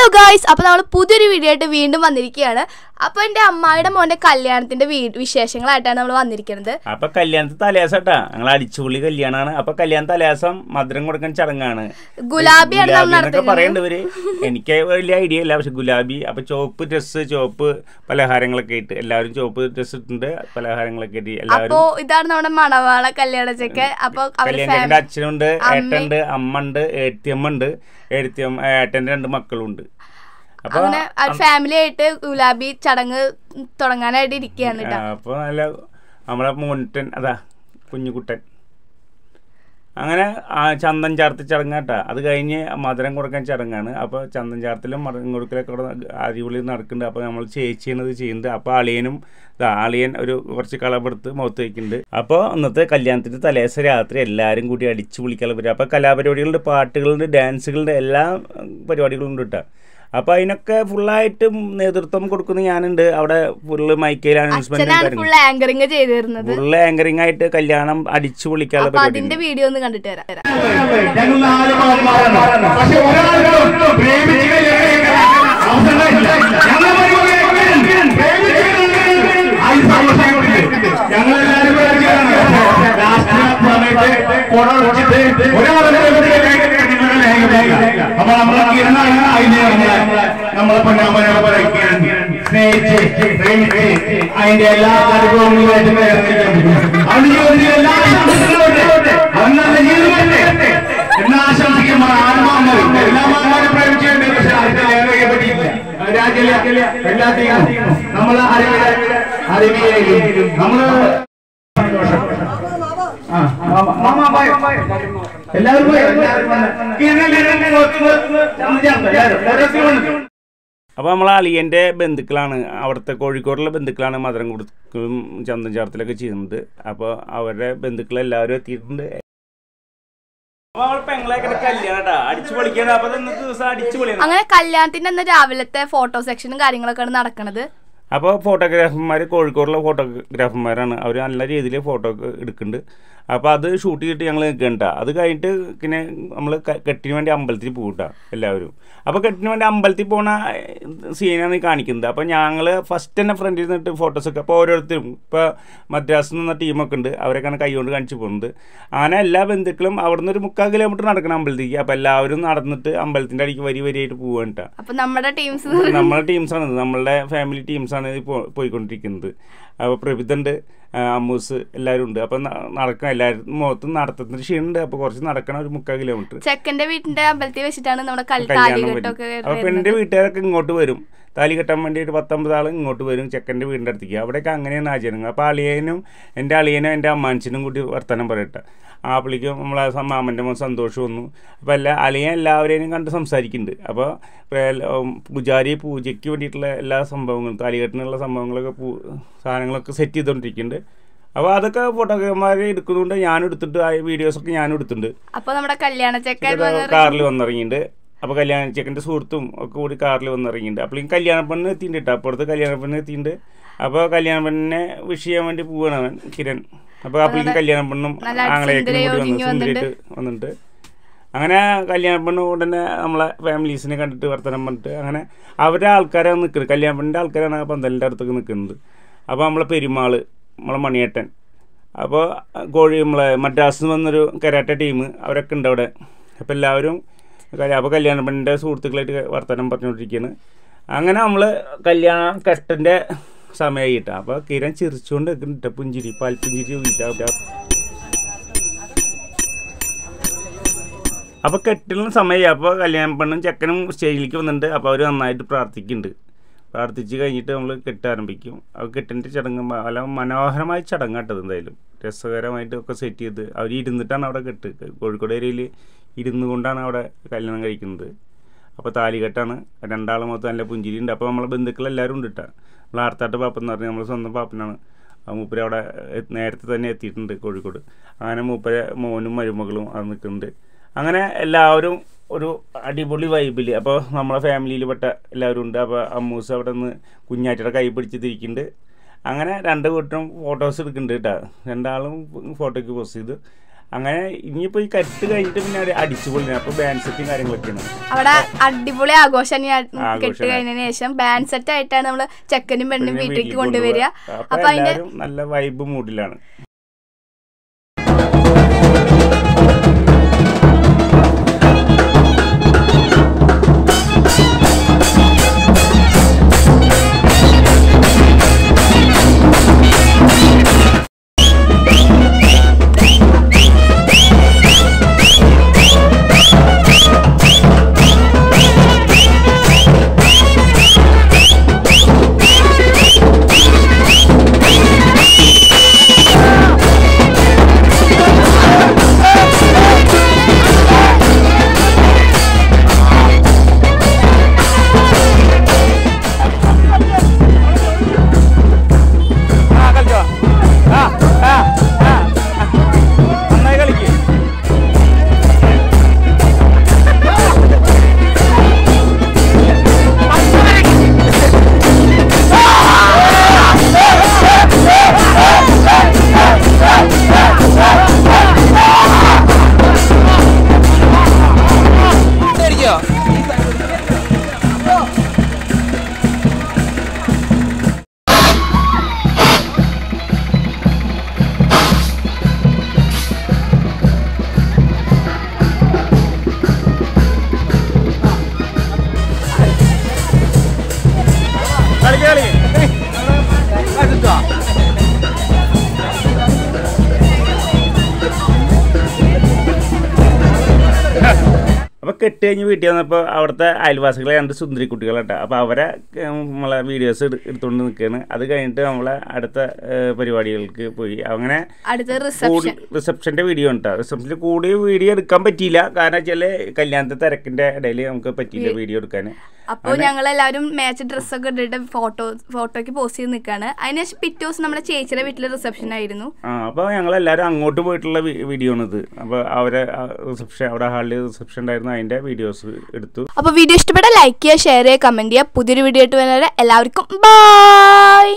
Hello guys, അപ്പോൾ നമ്മൾ പുതിയൊരു വീഡിയോ ആയിട്ട് വീണ്ടും വന്നിരിക്കുകയാണ്. അപ്പോൾ എൻ്റെ അമ്മായിയുടെ മോൻ്റെ കല്യാണത്തിൻ്റെ വിശേഷങ്ങളായിട്ടാണ് നമ്മൾ വന്നിരിക്കുന്നത്. അപ്പോൾ കല്യാണത്തിന് തലേസാട്ടാ ഞങ്ങൾ അടിച്ചുപൊളി കല്യാണമാണ്. അപ്പോൾ കല്യാണ തലേസം മധുരം കൊടുക്കാൻ ചടങ്ങാണ്. ഗുലാബിയാണ് പറയേണ്ടവര്. എനിക്ക് വലിയ ഐഡിയ ഇല്ല, പക്ഷെ ഗുലാബി. അപ്പോൾ ചുവപ്പ് ഡ്രസ്സ്, ചുവപ്പ് പലഹാരങ്ങളൊക്കെ ഇട്ട് എല്ലാവരും ചുവപ്പ് ഡ്രസ്സ് ഇട്ടുണ്ട്, പലഹാരങ്ങളൊക്കെ ഇട്ട് എല്ലാവരും. അപ്പോൾ ഇതാണ് നമ്മുടെ മണവാള കല്യാണച്ചൊക്കെ. അപ്പോൾ കല്യാണത്തിന്റെ അച്ഛനുണ്ട്, ഏട്ടനുണ്ട്, അമ്മ ഉണ്ട്, ഏട്ടിയമ്മ ഉണ്ട്, ഏട്ടൻ്റെ 2 മക്കളുണ്ട്. അപ്പൊ ഫാമിലി ആയിട്ട് ഗുലാബി ചടങ്ങ് തുടങ്ങാനായിട്ട് ഇരിക്കുകയാണ്. അപ്പൊ നല്ല നമ്മളെ മോനിട്ടൻ അതാ കുഞ്ഞുകുട്ടൻ അങ്ങനെ ചന്തം ചാർത്തി ചടങ്ങാട്ടാ. അത് കഴിഞ്ഞ് മധുരം കൊടുക്കാൻ ചടങ്ങാണ്. അപ്പോൾ ചന്തം ചാർത്തിലും മധുരം കൊടുക്കലൊക്കെ അടിപൊളി നടക്കുന്നുണ്ട്. അപ്പോൾ നമ്മൾ ചെയ്യുന്നത്. അപ്പോൾ അളിയൻ കുറച്ച് കളപ്പെടുത്ത് മുഖത്ത് വയ്ക്കുന്നുണ്ട്. അപ്പോൾ ഇന്നത്തെ കല്യാണത്തിൻ്റെ തലേദിവസം രാത്രി എല്ലാവരും കൂടി അടിച്ചു പൊളിക്കാൻ പറ്റും. അപ്പോൾ കലാപരിപാടികളുണ്ട്, പാട്ടുകളുണ്ട്, ഡാൻസുകളുണ്ട്, എല്ലാ പരിപാടികളും ഉണ്ട് കേട്ടോ. അപ്പോൾ അതിനൊക്കെ ഫുള്ളായിട്ട് നേതൃത്വം കൊടുക്കുന്ന ഞാനുണ്ട്. അവിടെ ഫുള്ള് മൈക്കയിൽ അനൗൺസ്മെന്റ് ഫുള്ള് ആങ്കറിംഗ് ആയിട്ട് കല്യാണം അടിച്ചു പൊളിക്കാനുള്ള അതിന്റെ വീഡിയോ ഒന്ന് കണ്ടിട്ട് വരാം. അപ്പൊ നമ്മളെ നമ്മളെ പൊന്നാമനെ സ്നേഹിച്ച് പ്രേമിച്ച് അതിന്റെ എല്ലാ അനുഭവങ്ങളുമായിട്ട് എല്ലാ ആശംസിക്കും എല്ലാ മാന്മാരെ പ്രേമിച്ചുകൊണ്ട് എല്ലാത്തെയും നമ്മളെ അറിവിയേക്കും നമ്മള് അപ്പോൾ നമ്മളെ അളിയൻ്റെ ബന്ധുക്കളാണ്, അവിടുത്തെ കോഴിക്കോടുള്ള ബന്ധുക്കളാണ് മധുരം കൊടുക്കലും ചന്തം ചാർത്തലൊക്കെ ചെയ്യുന്നത്. അപ്പോൾ അവരുടെ ബന്ധുക്കളെല്ലാവരും എത്തിയിട്ടുണ്ട്. അങ്ങനെ കല്യാണത്തിന്റെ അന്ന് രാവിലത്തെ ഫോട്ടോ സെക്ഷനും കാര്യങ്ങളൊക്കെയാണ് നടക്കുന്നത്. അപ്പോൾ ഫോട്ടോഗ്രാഫർമാർ കോഴിക്കോടുള്ള ഫോട്ടോഗ്രാഫർമാരാണ്. അവർ നല്ല രീതിയിൽ ഫോട്ടോ ഒക്കെ എടുക്കുന്നുണ്ട്. അപ്പോൾ അത് ഷൂട്ട് ചെയ്തിട്ട് ഞങ്ങൾ നിൽക്കണ്ട. അത് കഴിഞ്ഞിട്ട് പിന്നെ നമ്മൾ കെട്ടിന് വേണ്ടി അമ്പലത്തിൽ പോകട്ടാ എല്ലാവരും. അപ്പോൾ കെട്ടിന് വേണ്ടി അമ്പലത്തിൽ പോണ സീനാണ് കാണിക്കുന്നത്. അപ്പോൾ ഞങ്ങൾ ഫസ്റ്റ് തന്നെ ഫ്രണ്ടിൽ നിന്നിട്ട് ഫോട്ടോസൊക്കെ അപ്പോൾ ഓരോരുത്തരും ഇപ്പോൾ മദ്രാസിൽ നിന്ന ടീമൊക്കെ ഉണ്ട്, അവരൊക്കെയാണ് കൈകൊണ്ട് കാണിച്ച് പോകുന്നത്. അങ്ങനെ എല്ലാ ബന്ധുക്കളും അവിടെ നിന്ന് ഒരു 3/4 കിലോമീറ്റർ നടക്കണം അമ്പലത്തേക്ക്. അപ്പോൾ എല്ലാവരും നടന്നിട്ട് അമ്പലത്തിൻ്റെ അടിക്ക് വരിയായിട്ട് പോവാനിട്ടാ. അപ്പോൾ നമ്മുടെ ടീംസാണ്, നമ്മളുടെ ഫാമിലി ടീംസാണ് പോയിക്കൊണ്ടിരിക്കുന്നത്. അപ്പോൾ പ്രഭിതുണ്ട്, അമ്മൂസ് എല്ലാവരും ഉണ്ട്. അപ്പം നടക്കണം, എല്ലാവരും മുഖത്ത് നടത്തുന്ന ക്ഷീണുണ്ട്. അപ്പോൾ കുറച്ച് നടക്കണം, ഒരു 3/4 കിലോമീറ്റർ. ചെക്കൻ്റെ വീട്ടിൻ്റെ അമ്പലത്തിൽ വെച്ചിട്ടാണ് നമ്മുടെ അപ്പോൾ പെണ്ണിൻ്റെ വീട്ടുകാരൊക്കെ ഇങ്ങോട്ട് വരും, താലി കെട്ടാൻ വേണ്ടിയിട്ട് 19 ആൾ ഇങ്ങോട്ട് വരും ചെക്കൻ്റെ വീടിൻ്റെ അടുത്തേക്ക്. അവിടെയൊക്കെ അങ്ങനെയാണ് ആചാരങ്ങൾ. അപ്പോൾ എൻ്റെ അളിയനും എൻ്റെ അമ്മാനച്ചനും കൂടി വർത്തമാനം പറയട്ടെ. ആ പുള്ളിക്കും നമ്മളെ മാമൻ്റെ മോൻ സന്തോഷം വന്നു. അപ്പോൾ അളിയൻ എല്ലാവരെയും കണ്ട് സംസാരിക്കുന്നുണ്ട്. അപ്പോൾ പൂജയ്ക്ക് വേണ്ടിയിട്ടുള്ള എല്ലാ സംഭവങ്ങളും, താലികെട്ടിനുള്ള സംഭവങ്ങളൊക്കെ സാധനങ്ങളൊക്കെ സെറ്റ് ചെയ്തുകൊണ്ടിരിക്കുന്നുണ്ട്. അപ്പോൾ അതൊക്കെ ഫോട്ടോഗ്രാഫർമാർ എടുക്കുന്നുണ്ട്, ഞാനും എടുത്തിട്ട് ആ വീഡിയോസൊക്കെ ഞാനും എടുത്തിട്ടുണ്ട്. അപ്പോൾ നമ്മുടെ കല്യാണ ചെക്കൻ കാറിൽ വന്നിറങ്ങിയിട്ടുണ്ട്. അപ്പോൾ കല്യാണ ചെക്കൻ്റെ സുഹൃത്തും ഒക്കെ കൂടി കാറിൽ വന്നിറങ്ങിയിട്ടുണ്ട്. അപ്പോൾ കല്യാണ പെണ്ണ് എത്തിയിട്ടുണ്ട് കേട്ടോ. അപ്പുറത്ത് കല്യാണ പെണ്ണ് എത്തിയിട്ടുണ്ട്. അപ്പോൾ കല്യാണ പെണ്ണിനെ വിഷ് ചെയ്യാൻ വേണ്ടി പോവുകയാണ് അവൻ കിരൺ. അപ്പോൾ അപ്പോഴേക്കും കല്യാണ പെണ്ണും ആങ്ങളേക്കും കൂടി സുന്ദരിയായിട്ട് വന്നിട്ട് അങ്ങനെ കല്യാണ പെണ്ണ് ഉടനെ നമ്മളെ ഫാമിലീസിനെ കണ്ടിട്ട് വർത്തമാനം പറഞ്ഞിട്ട് അങ്ങനെ അവരുടെ ആൾക്കാരാണ് നിൽക്കുന്നത്. കല്യാണ പെണ്ണിൻ്റെ ആൾക്കാരാണ് ആ പന്തലിൻ്റെ അടുത്തൊക്കെ നിൽക്കുന്നത്. അപ്പോൾ നമ്മളെ പെരുമാൾ, നമ്മളെ മണിയേട്ടൻ, അപ്പോൾ നമ്മളെ മദ്രാസിൽ നിന്ന് വന്നൊരു കരാട്ട ടീം, അവരൊക്കെ ഉണ്ട് അവിടെ. അപ്പോൾ എല്ലാവരും അപ്പോൾ കല്യാണ പെണ്ണിൻ്റെ സുഹൃത്തുക്കളായിട്ട് വർത്തമാനം പറഞ്ഞുകൊണ്ടിരിക്കുകയാണ്. അങ്ങനെ നമ്മൾ കല്യാണം കെട്ടിൻ്റെ സമയമായിട്ടാണ്. അപ്പോൾ കിരൺ ചിരിച്ചുകൊണ്ട് നിൽക്കുന്നുണ്ട്, പുഞ്ചിരി പാൽപുഞ്ചിരി വീട്ടാ. അപ്പോൾ കെട്ടിന് സമയമായി. അപ്പോൾ കല്യാണ പെണ്ണും ചെക്കനും സ്റ്റേജിലേക്ക് വന്നിട്ടുണ്ട്. അപ്പോൾ അവർ നന്നായിട്ട് പ്രാർത്ഥിക്കുന്നുണ്ട്. പ്രാർത്ഥിച്ച് കഴിഞ്ഞിട്ട് നമ്മൾ കെട്ട് ആരംഭിക്കും. അപ്പോൾ കെട്ടിൻ്റെ ചടങ്ങ് നല്ല മനോഹരമായ ചടങ്ങാട്ടത്. എന്തായാലും രസകരമായിട്ട് ഒക്കെ സെറ്റ് ചെയ്ത് അവർ ഇരുന്നിട്ടാണ് അവിടെ കെട്ട്. കോഴിക്കോട് ഏരിയയിൽ ഇരുന്നു കൊണ്ടാണ് അവിടെ കല്യാണം കഴിക്കുന്നത്. അപ്പോൾ താലികെട്ടാണ്. 2 ആൾ മൊത്തം നല്ല പുഞ്ചിരി ഉണ്ട്. അപ്പോൾ നമ്മളെ ബന്ധുക്കളെല്ലാവരും ഉണ്ട് കേട്ടോ. നമ്മൾ ആർത്താട്ട് പാപ്പൻ എന്ന് പറഞ്ഞാൽ നമ്മൾ സ്വന്തം പാപ്പനാണ്. മൂപ്പര് അവിടെ നേരത്തെ തന്നെ എത്തിയിട്ടുണ്ട് കോഴിക്കോട്. അങ്ങനെ മൂപ്പരെ മോനും മരുമകളും അവിടെ നിൽക്കുന്നുണ്ട്. അങ്ങനെ എല്ലാവരും ഒരു അടിപൊളി വൈബിൽ. അപ്പോൾ നമ്മളെ ഫാമിലിയിൽ പെട്ട എല്ലാവരും ഉണ്ട്. അപ്പോൾ അമ്മൂസ് അവിടെ നിന്ന് കുഞ്ഞാറ്റയുടെ കൈ പിടിച്ച് തിരിക്കുന്നുണ്ട്. അങ്ങനെ 2 കൂട്ടരും ഫോട്ടോസ് എടുക്കുന്നുണ്ട് കേട്ടോ. 2 ആളും ഫോട്ടോയ്ക്ക് പോസ്റ്റ് ചെയ്തു. അങ്ങനെ ഇനിയിപ്പോൾ ഈ കെട്ട് കഴിഞ്ഞിട്ട് പിന്നെ അടിച്ചു പൊളിഞ്ഞു. അപ്പോൾ ബാൻഡ് സെറ്റും കാര്യങ്ങളൊക്കെയാണ് അവിടെ. അടിപൊളി ആഘോഷം. കെട്ട് കഴിഞ്ഞതിന് ശേഷം ബാൻഡ് സെറ്റ് ആയിട്ടാണ് നമ്മള് ചെക്കനും പെണ്ണും വീട്ടിലേക്ക് കൊണ്ടുവരിക. അപ്പൊ അതിന്റെ നല്ല വൈബ് മൂഡിലാണ്. അപ്പോൾ കെട്ട് കഴിഞ്ഞ് വീട്ടിൽ വന്നപ്പോൾ അവിടുത്തെ അയൽവാസികളെ 2 സുന്ദരി കുട്ടികളാട്ടോ. അപ്പോൾ അവരെ നമ്മളെ വീഡിയോസ് എടുത്തുകൊണ്ട് നിൽക്കുകയാണ്. അത് കഴിഞ്ഞിട്ട് നമ്മളെ അടുത്ത പരിപാടികൾക്ക് പോയി. അങ്ങനെ റിസപ്ഷൻ്റെ വീഡിയോ ഉണ്ട്. റിസപ്ഷനിൽ കൂടി വീഡിയോ എടുക്കാൻ പറ്റിയില്ല. കാരണം വെച്ചാൽ കല്യാണത്തെ തിരക്കിൻ്റെ ഇടയിൽ നമുക്ക് പറ്റിയില്ല വീഡിയോ എടുക്കാൻ. അപ്പോൾ ഞങ്ങളെല്ലാവരും മാച്ച് ഡ്രസ്സൊക്കെ ഇട്ടിട്ട് ഫോട്ടോയ്ക്ക് പോസ്റ്റ് ചെയ്ത് നിൽക്കുകയാണ്. അതിനുശേഷം പിറ്റേ ദിവസം നമ്മുടെ ചേച്ചിയുടെ വീട്ടിലെ റിസപ്ഷൻ ആയിരുന്നു. അപ്പോൾ ഞങ്ങളെല്ലാവരും അങ്ങോട്ട് പോയിട്ടുള്ള വീഡിയോ ആണ് ഇത്. അപ്പോൾ അവരെ റിസപ്ഷൻ അവിടെ ഹാളിൽ റിസപ്ഷൻ ഉണ്ടായിരുന്നു. അതിൻ്റെ വീഡിയോസ് എടുത്തു. അപ്പോൾ വീഡിയോ ഇഷ്ടപ്പെട്ട ലൈക്ക് ചെയ്യുക, ഷെയർ ചെയ്യുക, കമൻറ്റ് ചെയ്യുക. പുതിയൊരു വീഡിയോ ആയിട്ട് വരുന്നവരെ എല്ലാവർക്കും ബൈ.